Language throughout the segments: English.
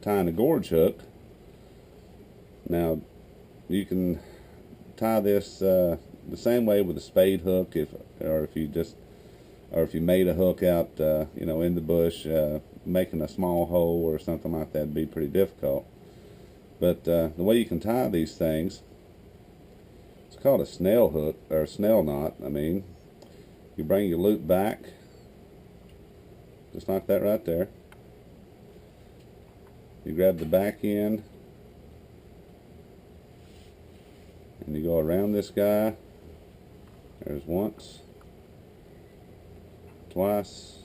tying a gorge hook. Now you can tie this the same way with a spade hook, if you made a hook out you know, in the bush, making a small hole or something like that would be pretty difficult. But the way you can tie these things, it's called a snell hook, or a snell knot. I mean, you bring your loop back just like that right there. You grab the back end and you go around this guy. There's once, twice,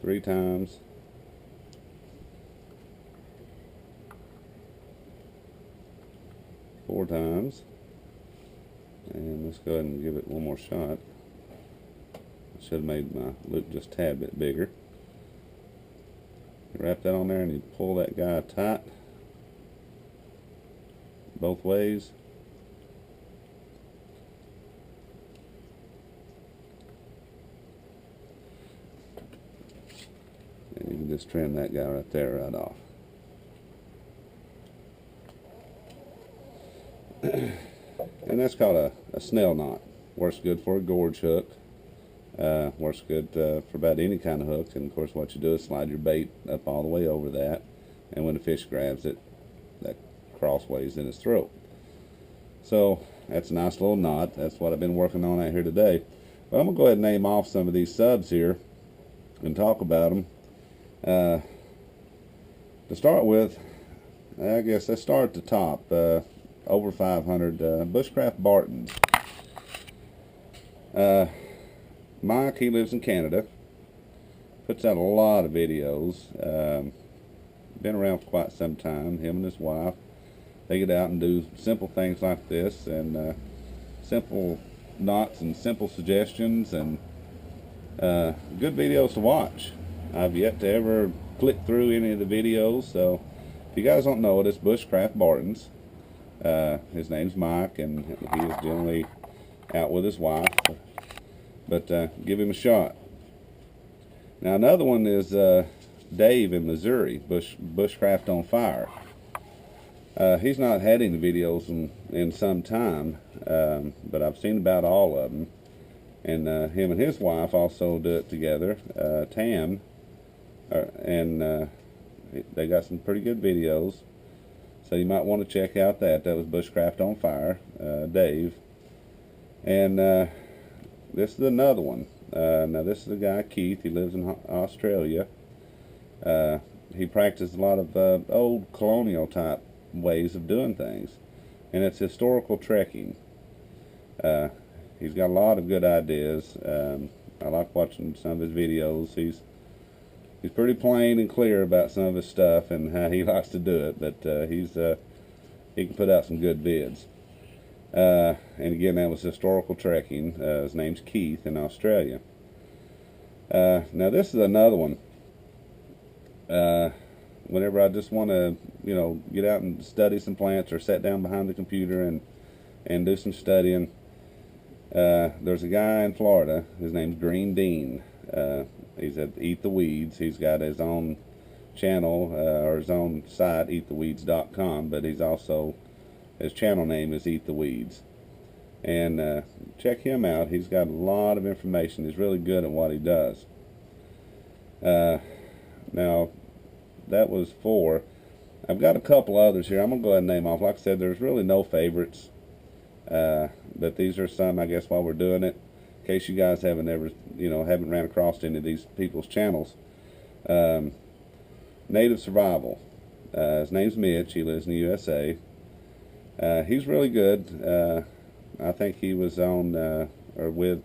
3 times, 4 times, and let's go ahead and give it one more shot. I should have made my loop just a tad bit bigger. You wrap that on there and you pull that guy tight both ways. And you can just trim that guy right there right off. And that's called a snell knot. Works good for a gorge hook. Works good for about any kind of hook. And of course what you do is slide your bait up all the way over that, and when the fish grabs it, that crossways in his throat. So that's a nice little knot. That's what I've been working on out here today. But I'm going to go ahead and name off some of these subs here and talk about them. To start with, I guess let's start at the top. Over 500 Bushcraftbartons. Mike, he lives in Canada, puts out a lot of videos. Been around for quite some time. Him and his wife, they get out and do simple things like this, and simple knots and simple suggestions, and good videos to watch. I've yet to ever click through any of the videos, so if you guys don't know it, it's Bushcraftbartons. His name's Mike, and he is generally out with his wife, but give him a shot. Now another one is Dave in Missouri, Bushcraftonfire. He's not had any videos in some time, but I've seen about all of them, and him and his wife also do it together, Tam, and they got some pretty good videos. So you might want to check out that. That was Bushcraftonfire, Dave. And this is another one. Now this is a guy, Keith. He lives in Australia. He practiced a lot of old colonial type ways of doing things. And it's historical trekking. He's got a lot of good ideas. I like watching some of his videos. He's pretty plain and clear about some of his stuff and how he likes to do it, but he can put out some good vids. And again, that was historical trekking. His name's Keith in Australia. Now this is another one. Whenever I just want to, you know, get out and study some plants or sit down behind the computer and do some studying, there's a guy in Florida. His name's Green Dean. He's at Eat the Weeds. He's got his own channel or his own site, eattheweeds.com, but he's also, his channel name is Eat the Weeds. And check him out. He's got a lot of information. He's really good at what he does. Now, that was 4. I've got a couple others here. I'm going to go ahead and name off. Like I said, there's really no favorites. But these are some, I guess, while we're doing it, in case you guys haven't ever, you know, haven't ran across any of these people's channels. NativeSurvival. His name's Mitch. He lives in the USA. He's really good. I think he was on or with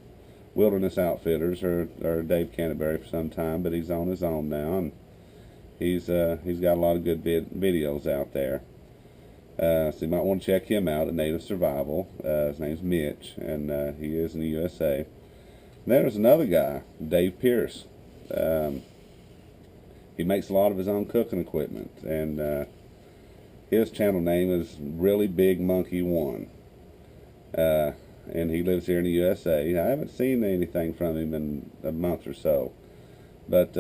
Wilderness Outfitters or Dave Canterbury for some time, but he's on his own now, and he's got a lot of good videos out there. So you might want to check him out at NativeSurvival. His name's Mitch, and he is in the USA. And there's another guy, Dave Pearce. He makes a lot of his own cooking equipment, and his channel name is Reallybigmonkey 1. And he lives here in the USA. I haven't seen anything from him in a month or so, But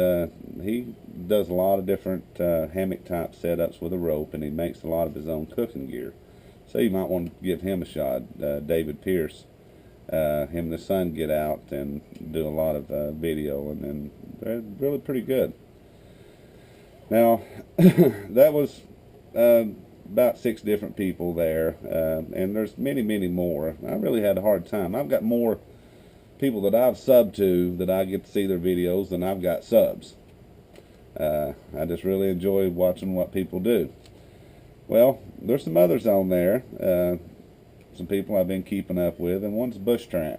he does a lot of different hammock type setups with a rope, and he makes a lot of his own cooking gear. So you might want to give him a shot. David Pearce, him and his son get out and do a lot of video, and they're really pretty good. Now, that was about 6 different people there, and there's many, many more. I really had a hard time. I've got more people that I've subbed to that I get to see their videos than I've got subs. I just really enjoy watching what people do. Well, there's some others on there, some people I've been keeping up with, and one's Bushcraft.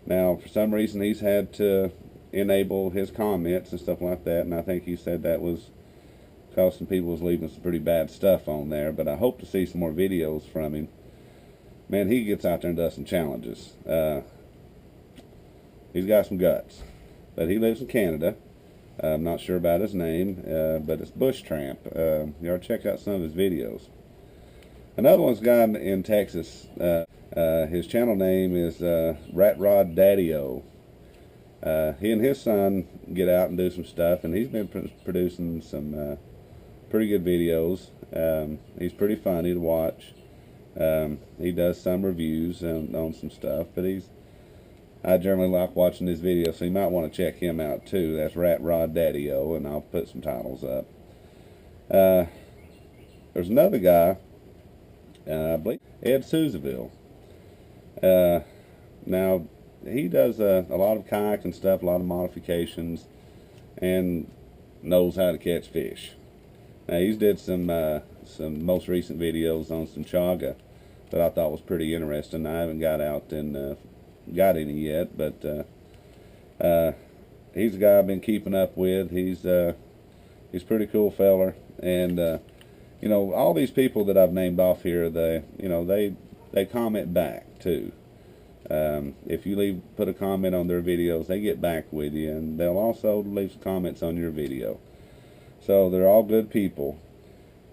Now, for some reason, he's had to enable his comments and stuff like that, and I think he said that was because some people was leaving some pretty bad stuff on there, but I hope to see some more videos from him. Man, he gets out there and does some challenges. He's got some guts, but he lives in Canada. I'm not sure about his name, but it's Bushtramp. You ought to check out some of his videos. Another one's a guy in Texas. His channel name is ratroddaddyo. He and his son get out and do some stuff, and he's been producing some pretty good videos. He's pretty funny to watch. He does some reviews on some stuff, but I generally like watching his videos, so you might want to check him out too. That's ratroddaddyo, and I'll put some titles up. There's another guy, I believe, Ed Sousaville. Now, he does a lot of kayak and stuff, a lot of modifications, and knows how to catch fish. Now, he's did some most recent videos on some chaga that I thought was pretty interesting. I haven't got out and got any yet, but he's a guy I've been keeping up with. He's a pretty cool feller, and you know, all these people that I've named off here, they comment back too. If you put a comment on their videos, they get back with you, and they'll also leave some comments on your video. So they're all good people.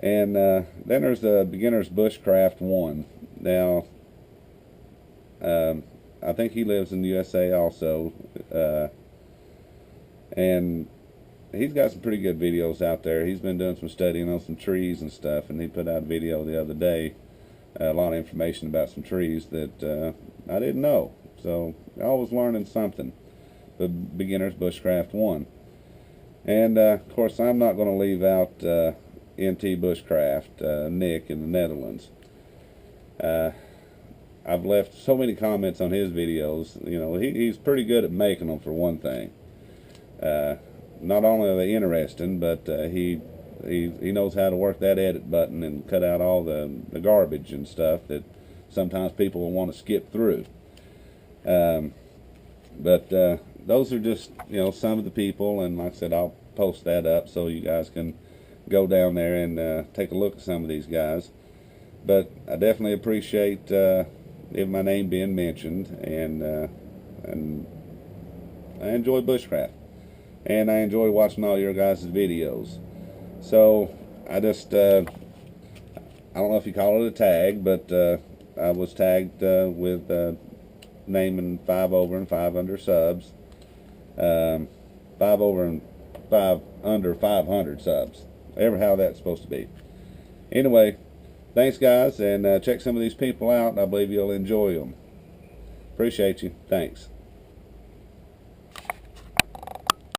And then there's the Biginnersbushcraft 1. Now, I think he lives in the USA also, and he's got some pretty good videos out there. He's been doing some studying on some trees and stuff, and he put out a video the other day, a lot of information about some trees that I didn't know. So I was learning something. The Biginnersbushcraft 1. And of course, I'm not going to leave out NTBUSHCRAFT, Nick in the Netherlands. I've left so many comments on his videos. You know, he's pretty good at making them, for one thing. Not only are they interesting, but he knows how to work that edit button and cut out all the garbage and stuff that sometimes people will want to skip through. But those are just, you know, some of the people, and like I said, I'll post that up so you guys can go down there and take a look at some of these guys. But I definitely appreciate my name being mentioned, and I enjoy bushcraft, and I enjoy watching all your guys' videos. So I just I don't know if you call it a tag, but I was tagged with naming 5 over and 5 under subs, 5 over and 5 under 500 subs, ever how that's supposed to be. Anyway, thanks guys, and check some of these people out. I believe you'll enjoy them. Appreciate you. Thanks.